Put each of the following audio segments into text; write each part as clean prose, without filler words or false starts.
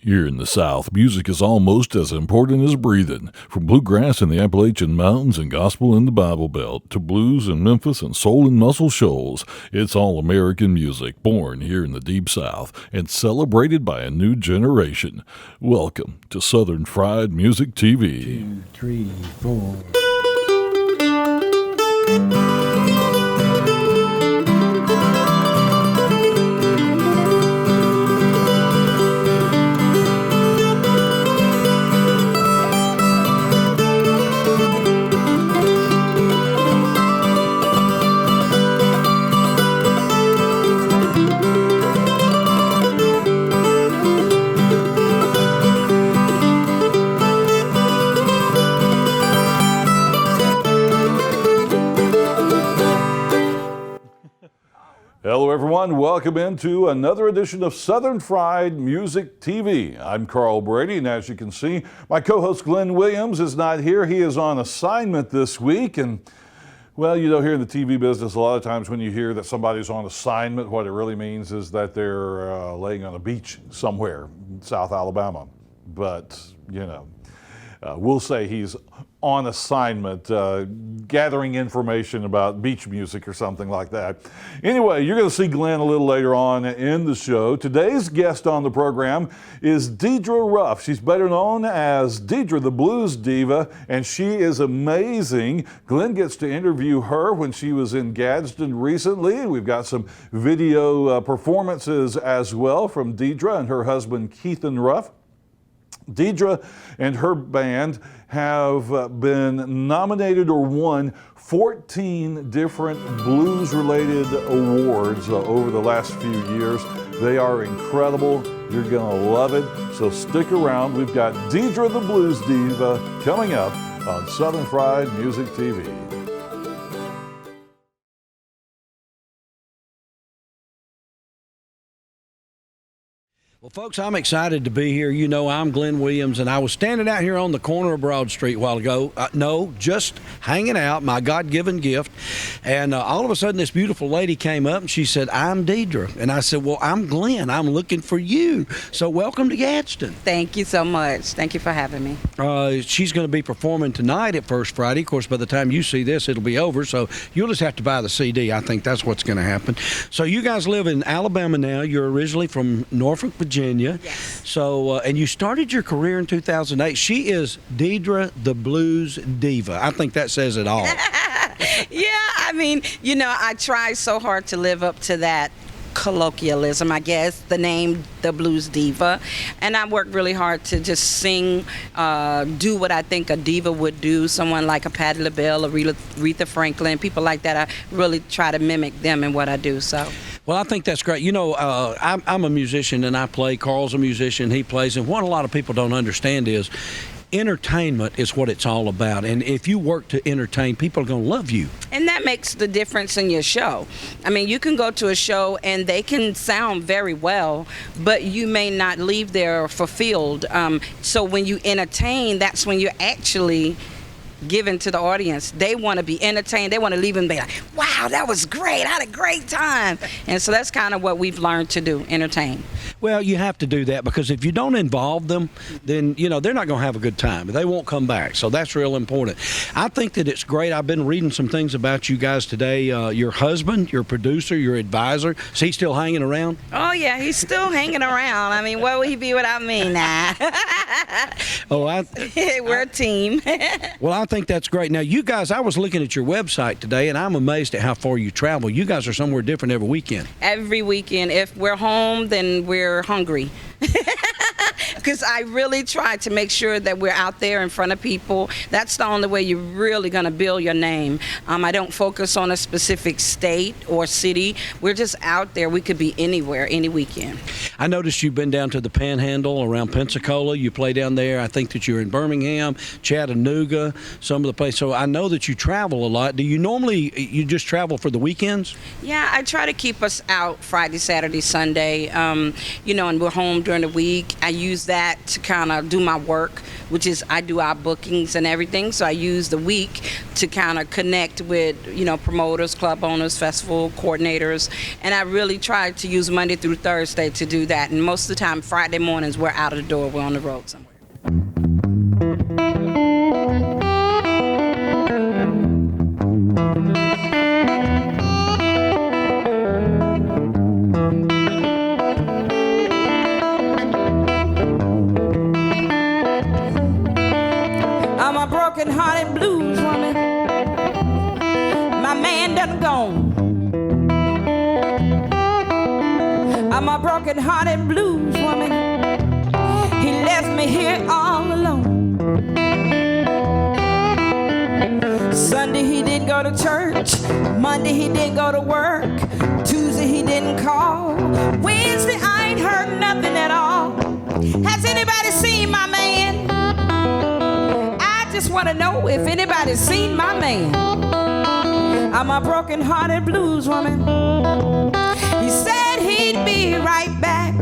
Here in the South, music is almost as important as breathing. From bluegrass in the Appalachian Mountains and gospel in the Bible Belt, to blues in Memphis and soul in Muscle Shoals, it's all American music, born here in the Deep South and celebrated by a new generation. Welcome to Southern Fried Music TV. 2, 3, 4. Hello everyone, welcome into another edition of Southern Fried Music TV. I'm Carl Brady, and as you can see, my co-host Glenn Williams is not here. He is on assignment this week, and well, you know, here in the TV business, a lot of times when you hear that somebody's on assignment, what it really means is that they're laying on a beach somewhere in South Alabama. But, you know, we'll say he's on assignment, gathering information about beach music or something like that. Anyway, you're going to see Glenn a little later on in the show. Today's guest on the program is Diedra Ruff. She's better known as Diedra The Blues Diva, and she is amazing. Glenn gets to interview her when she was in Gadsden recently. We've got some video performances as well from Diedra and her husband, Keithan Ruff. Diedra and her band have been nominated or won 14 different blues-related awards over the last few years. They are incredible. You're going to love it. So stick around. We've got Diedra The Blues Diva coming up on Southern Fried Music TV. Well, folks, I'm excited to be here. You know, I'm Glenn Williams, and I was standing out here on the corner of Broad Street a while ago. No, just hanging out, my God-given gift. And all of a sudden, this beautiful lady came up, and she said, "I'm Diedra." And I said, "Well, I'm Glenn. I'm looking for you." So welcome to Gadsden. Thank you so much. Thank you for having me. She's going to be performing tonight at First Friday. Of course, by the time you see this, it'll be over. So you'll just have to buy the CD. I think that's what's going to happen. So you guys live in Alabama now. You're originally from Norfolk, Virginia. Yes. So, and you started your career in 2008. She is Diedra The Blues Diva. I think that says it all. Yeah, I mean, you know, I try so hard to live up to that colloquialism, I guess, the name The Blues Diva, and I work really hard to just sing, do what I think a diva would do, someone like a Patti LaBelle or Aretha Franklin, people like that. I really try to mimic them in what I do. So well, I think that's great. You know, I'm a musician and I play. Carl's a musician, he plays, and what a lot of people don't understand is entertainment is what it's all about. And if you work to entertain, people are going to love you. And that makes the difference in your show. I mean, you can go to a show and they can sound very well, but you may not leave there fulfilled. So when you entertain, that's when you're actually given to the audience. They want to be entertained. They want to leave and be like, "Wow, that was great. I had a great time." And so that's kind of what we've learned to do, entertain. Well, you have to do that because if you don't involve them, then, you know, they're not going to have a good time. They won't come back. So that's real important. I think that it's great. I've been reading some things about you guys today. Your husband, your producer, your advisor, is he still hanging around? Oh, yeah, he's still hanging around. I mean, where would he be without me now? We're a team. Well, I think that's great. Now, you guys, I was looking at your website today, and I'm amazed at how far you travel. You guys are somewhere different every weekend. Every weekend. If we're home, then we're hungry. Because I really try to make sure that we're out there in front of people. That's the only way you're really going to build your name. I don't focus on a specific state or city. We're just out there. We could be anywhere, any weekend. I noticed you've been down to the Panhandle around Pensacola. You play down there. I think that you're in Birmingham, Chattanooga, some of the places. So I know that you travel a lot. Do you normally, you just travel for the weekends? Yeah, I try to keep us out Friday, Saturday, Sunday. You know, and we're home during the week. I use that to kind of do my work which is I do our bookings and everything. So I use the week to kind of connect with, promoters, club owners, festival coordinators. And I really try to use Monday through Thursday to do that. And most of the time, Friday mornings, we're out of the door. We're on the road somewhere. I'm a broken-hearted blues woman. My man done gone. I'm a broken-hearted blues woman. He left me here all alone. Sunday he didn't go to church. Monday he didn't go to work. Tuesday he didn't call. Wednesday I ain't heard nothing at all. Has anybody seen my man? I just want to know if anybody's seen my man. I'm a broken-hearted blues woman. He said he'd be right back.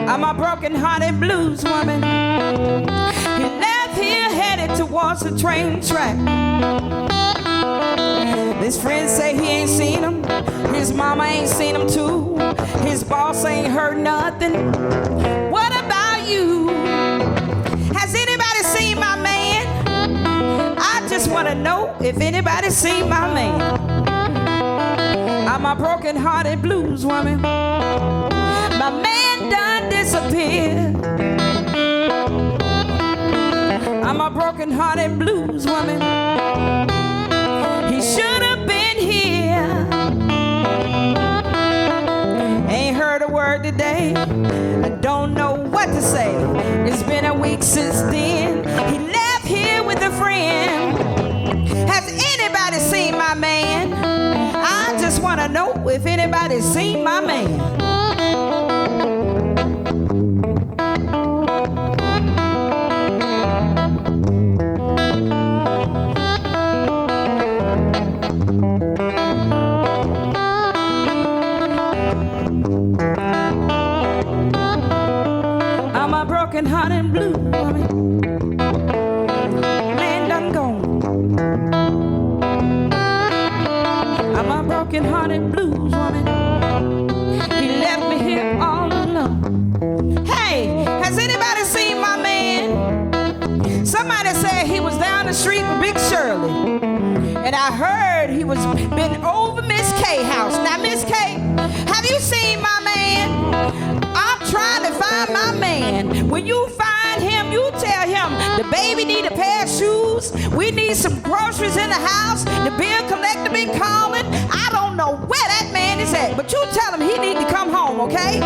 I'm a broken-hearted blues woman. He left here headed towards the train track. His friends say he ain't seen him. His mama ain't seen him too. His boss ain't heard nothing. What about you? Has anybody seen my man? I just want to know if anybody's seen my man. I'm a broken-hearted blues woman. My man done disappeared. I'm a broken-hearted blues woman. He should have been here. Ain't heard a word today. I don't know what to say. It's been a week since then. He left here with a friend. Has anybody seen my man? I just want to know if anybody's seen my man. I'm a broken-hearted blue woman. Man done gone. I'm a broken-hearted blues woman. He left me here all alone. Hey, has anybody seen my man? Somebody said he was down the street with Big Shirley. And I heard he was been over Miss K house. Now, Miss K, have you seen my man? I'm trying to find my man. When you find him, you tell him the baby need a pair of shoes. We need some groceries in the house. The bill collector been calling. I don't know where that man is at, but you tell him he need to come home, okay?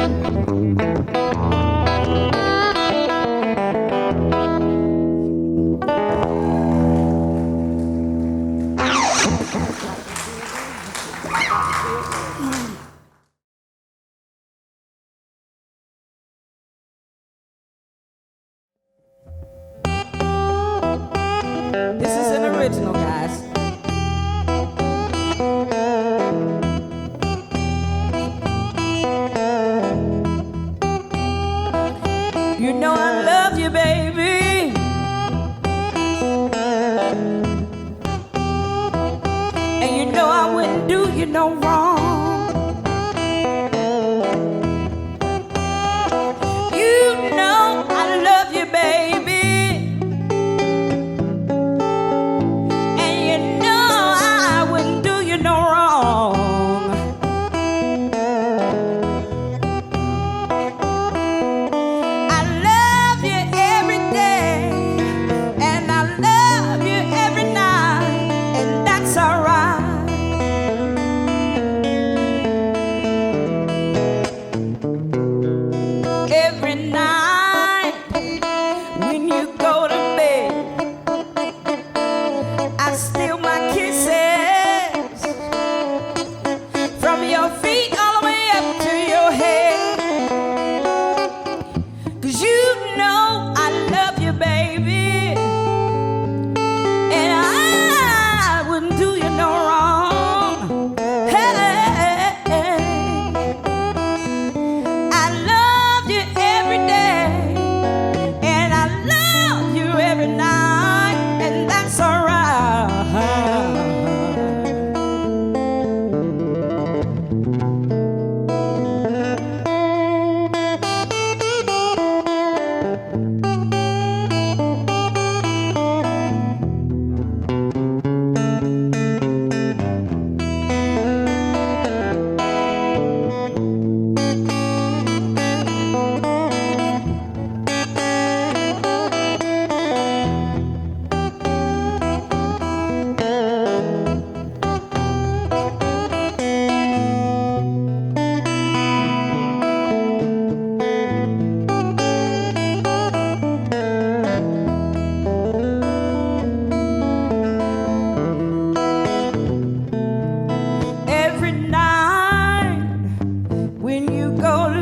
This is an original, guys.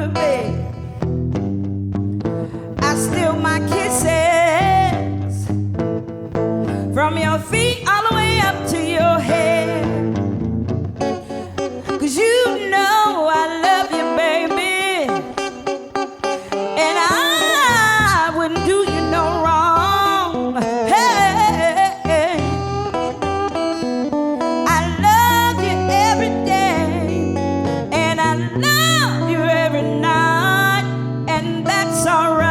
your bed. I steal my kisses from your feet all the way up to your head. 'Cause you know I love you, baby, and I wouldn't do you no wrong. Hey, I love you every day, and I love you every night, and that's alright.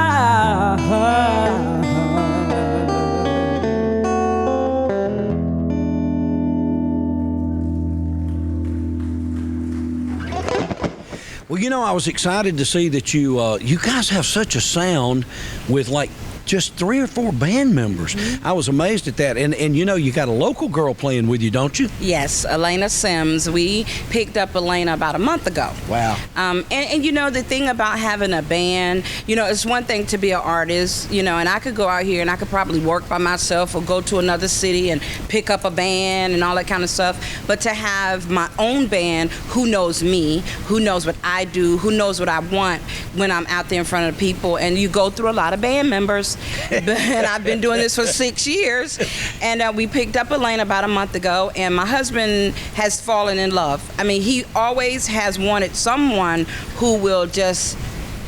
Well, you know, I was excited to see that you guys have such a sound with like just 3 or 4 band members. I was amazed at that. And you know, you got a local girl playing with you, don't you? Yes, Elena Sims. We picked up Elena about a month ago. Wow. And you know, the thing about having a band, you know, it's one thing to be an artist, you know, and I could go out here and I could probably work by myself or go to another city and pick up a band and all that kind of stuff. But to have my own band who knows me, who knows what I do, who knows what I want when I'm out there in front of people, and you go through a lot of band members. And I've been doing this for 6 years, and we picked up Elena about a month ago, and my husband has fallen in love. I mean, he always has wanted someone who will just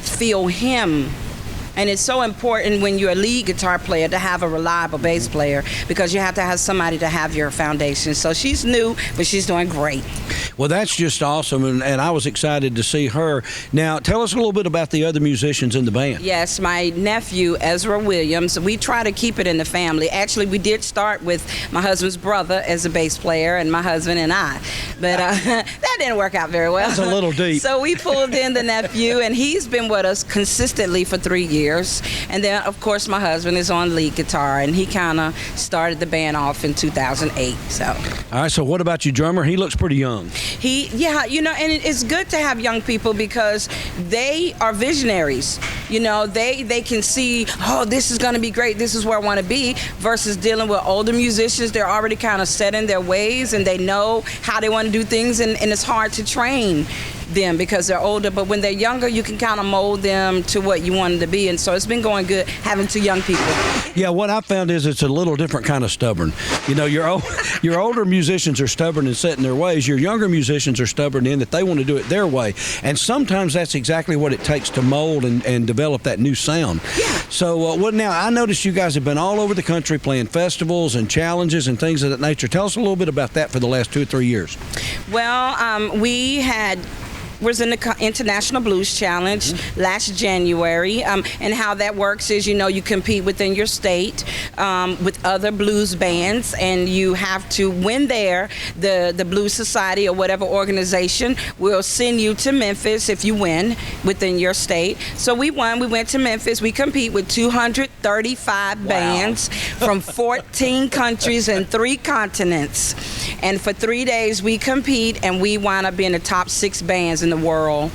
feel him. And it's so important when you're a lead guitar player to have a reliable bass player, because you have to have somebody to have your foundation. So she's new, but she's doing great. Well, that's just awesome, and I was excited to see her. Now, tell us a little bit about the other musicians in the band. Yes, my nephew, Ezra Williams. We try to keep it in the family. Actually, we did start with my husband's brother as a bass player, and my husband and I. But that didn't work out very well. That's a little deep. So we pulled in the nephew, and he's been with us consistently for 3 years. And then, of course, my husband is on lead guitar, and he kind of started the band off in 2008. So. All right, so what about your drummer? He looks pretty young. Yeah, you know, and it's good to have young people because they are visionaries. You know, they can see, oh, this is going to be great, this is where I want to be, versus dealing with older musicians. They're already kind of set in their ways, and they know how they want to do things, and it's hard to train them because they're older. But when they're younger, you can kind of mold them to what you want them to be, and so it's been going good having 2 young people. Yeah, what I found is it's a little different kind of stubborn. You know, your older musicians are stubborn and set in their ways. Your younger musicians are stubborn in that they want to do it their way, and sometimes that's exactly what it takes to mold and develop that new sound. Yeah. So, now I noticed you guys have been all over the country playing festivals and challenges and things of that nature. Tell us a little bit about that for the last 2 or 3 years. Well, we was in the International Blues Challenge last January, and how that works is, you know, you compete within your state with other blues bands, and you have to win there. The Blues Society or whatever organization will send you to Memphis if you win within your state. So we won. We went to Memphis. We compete with 235 bands from 14 countries and 3 continents. And for 3 days we compete, and we wound up being the top 6 bands in the world.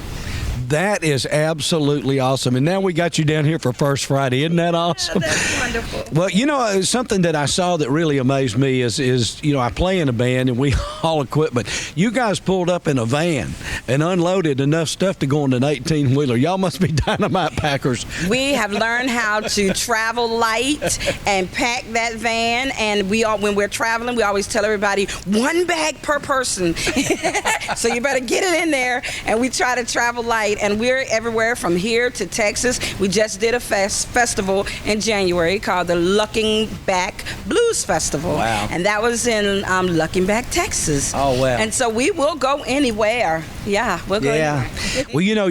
That is absolutely awesome. And now we got you down here for First Friday. Isn't that awesome? Yeah, that's wonderful. Well, you know, something that I saw that really amazed me is you know, I play in a band and we haul equipment. You guys pulled up in a van and unloaded enough stuff to go on an 18-wheeler. Y'all must be dynamite packers. We have learned how to travel light and pack that van, and when we're traveling, we always tell everybody 1 bag per person. So you better get it in there, and we try to travel light. And we're everywhere from here to Texas. We just did a festival in January called the Looking Back Blues Festival. Wow. And that was in Looking Back, Texas. Oh, wow. And so we will go anywhere. Yeah, we'll go anywhere. Well, you know,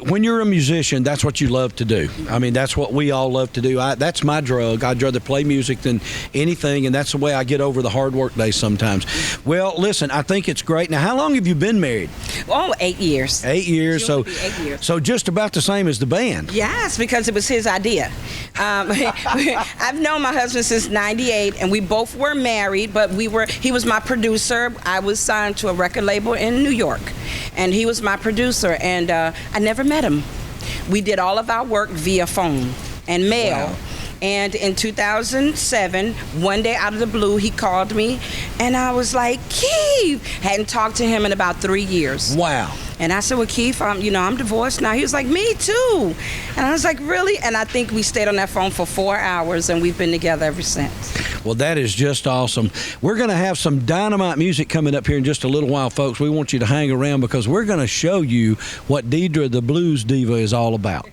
when you're a musician, that's what you love to do. I mean, that's what we all love to do. That's my drug. I'd rather play music than anything, and that's the way I get over the hard work days sometimes. Well, listen, I think it's great. Now, how long have you been married? Oh, 8 years. 8 years. So, 8 years. So just about the same as the band. Yes, because it was his idea. I've known my husband since '98, and we both were married, but he was my producer. I was signed to a record label in New York, and he was my producer, and I never met him. We did all of our work via phone and mail. Wow. And in 2007, one day out of the blue, he called me, and I was like, Keith! Hadn't talked to him in about 3 years. Wow. And I said, well, Keith, I'm divorced now. He was like, me too. And I was like, really? And I think we stayed on that phone for 4 hours, and we've been together ever since. Well, that is just awesome. We're going to have some dynamite music coming up here in just a little while, folks. We want you to hang around because we're going to show you what Diedra the Blues Diva is all about.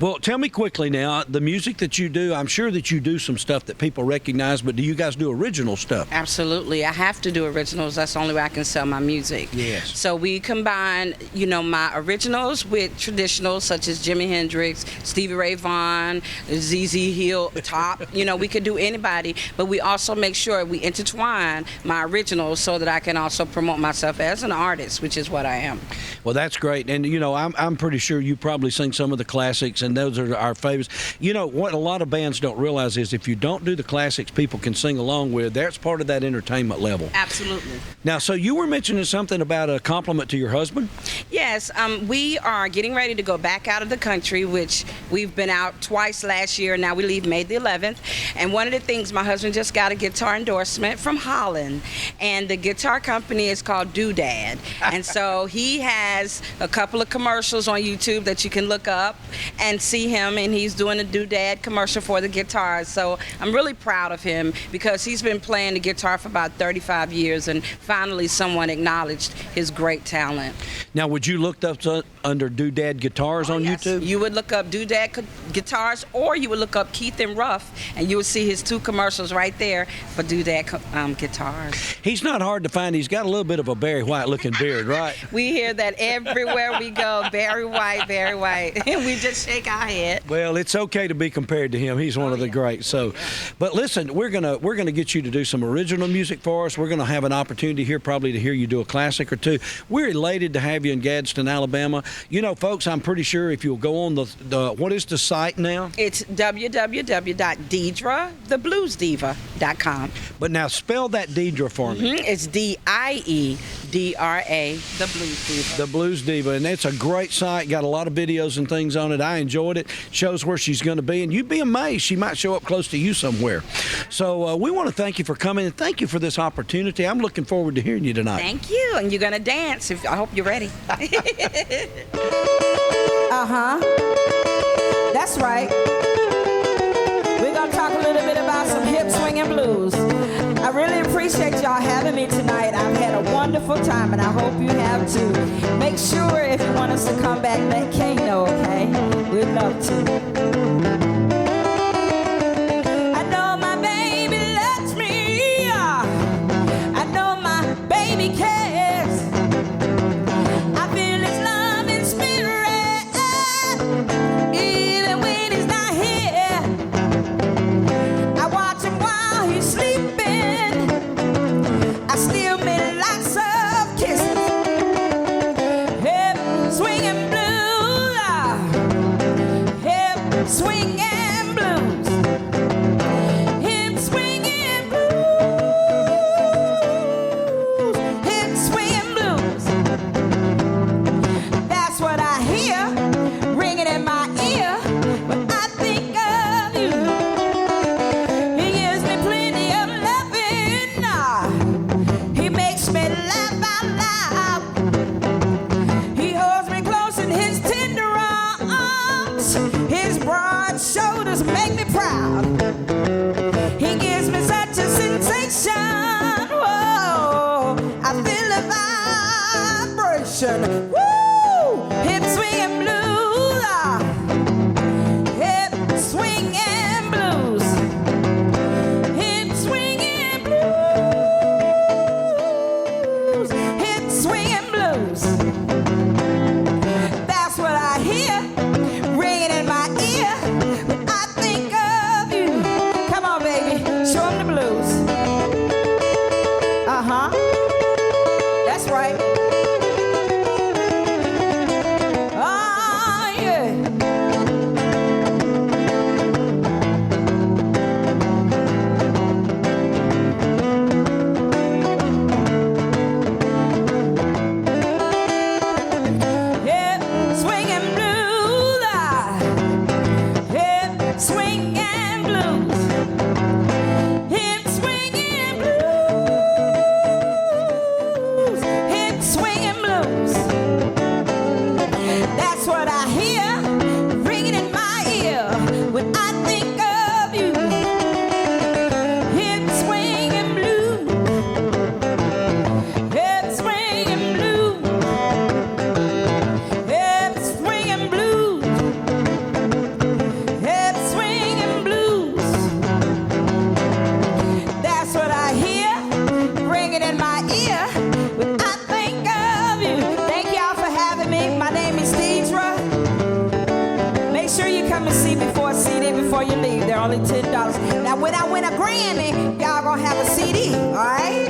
Well, tell me quickly now, the music that you do, I'm sure that you do some stuff that people recognize, but do you guys do original stuff? Absolutely. I have to do originals. That's the only way I can sell my music. Yes. So we combine, my originals with traditionals such as Jimi Hendrix, Stevie Ray Vaughan, ZZ Hill, Top. We could do anybody, but we also make sure we intertwine my originals so that I can also promote myself as an artist, which is what I am. Well, that's great. And, I'm pretty sure you probably sing some of the classics, and those are our favorites. What a lot of bands don't realize is if you don't do the classics people can sing along with, that's part of that entertainment level. Absolutely. Now, so you were mentioning something about a compliment to your husband? Yes. We are getting ready to go back out of the country, which we've been out twice last year. Now we leave May the 11th. And one of the things, my husband just got a guitar endorsement from Holland. And the guitar company is called Doodad. And so he has has a couple of commercials on YouTube that you can look up and see him, and he's doing a doodad commercial for the guitars. So I'm really proud of him because he's been playing the guitar for about 35 years, and finally someone acknowledged his great talent. Now, would you look up under Doodad Guitars on Yes. YouTube? You would look up Doodad Guitars, or you would look up Keith and Ruff, and you would see his 2 commercials right there for Doodad Guitars. He's not hard to find. He's got a little bit of a Barry White looking beard, right? We hear that everywhere we go. Barry White, Barry White. We just shake our head. Well, it's okay to be compared to him. He's one of the greats. So, but listen, we're gonna get you to do some original music for us. We're gonna have an opportunity here probably to hear you do a classic or two. We're elated to have you in Gadsden, Alabama. You know, folks, I'm pretty sure if you'll go on the what is the site now? It's www.diedratthebluesdiva.com. But now spell that Diedra for me. It's Diedra, the Blues Diva. The Blues Diva, and it's a great site. Got a lot of videos and things on it. I enjoyed it. Shows where she's going to be, and you'd be amazed. She might show up close to you somewhere. So we want to thank you for coming, and thank you for this opportunity. I'm looking forward to hearing you tonight. Thank you, and you're going to dance. I hope you're ready. That's right. We're going to talk a little bit about some hip swinging blues. I really appreciate y'all having me tonight. I've had a wonderful time, and I hope you have too. Make sure if you want us to come back, let Kay know, okay? We'd love to. I know my baby loves me. I know my baby cares. I feel his love in spirit, even when he's not here. I watch him while he's sleeping. I still make lots of kisses. Hip swinging blues, hip swinging blues, hip swinging blues, hip swinging blues. That's what I hear ringing in my ear when I think of you. He gives me plenty of loving. He makes me laugh out loud. He holds me close in his tender arms. His broad shoulders make me proud. He gives me such a sensation. Whoa, I feel a vibration. Woo! Hip swinging blues, hip swinging blues, hip swinging blues, hip swinging blues. That's what I hear ringing in my ear when I think of you. Come on, baby, show 'em the blues. That's right. Oh, yeah. Hip swinging blues, hip swinging blues, hip swinging blues, hip swinging blues. That's what I hear ringing in my ear when I think of you. Hip swinging blues, hip swinging blues, hip swinging blues, hip swinging blues. That's what I hear ringing in my ear when I think of you. Thank y'all for having me. My name is Diedra. Make sure you come and see me for a CD before you leave. They're only $10. Now, when I win a Grammy, y'all gonna have a CD, all right?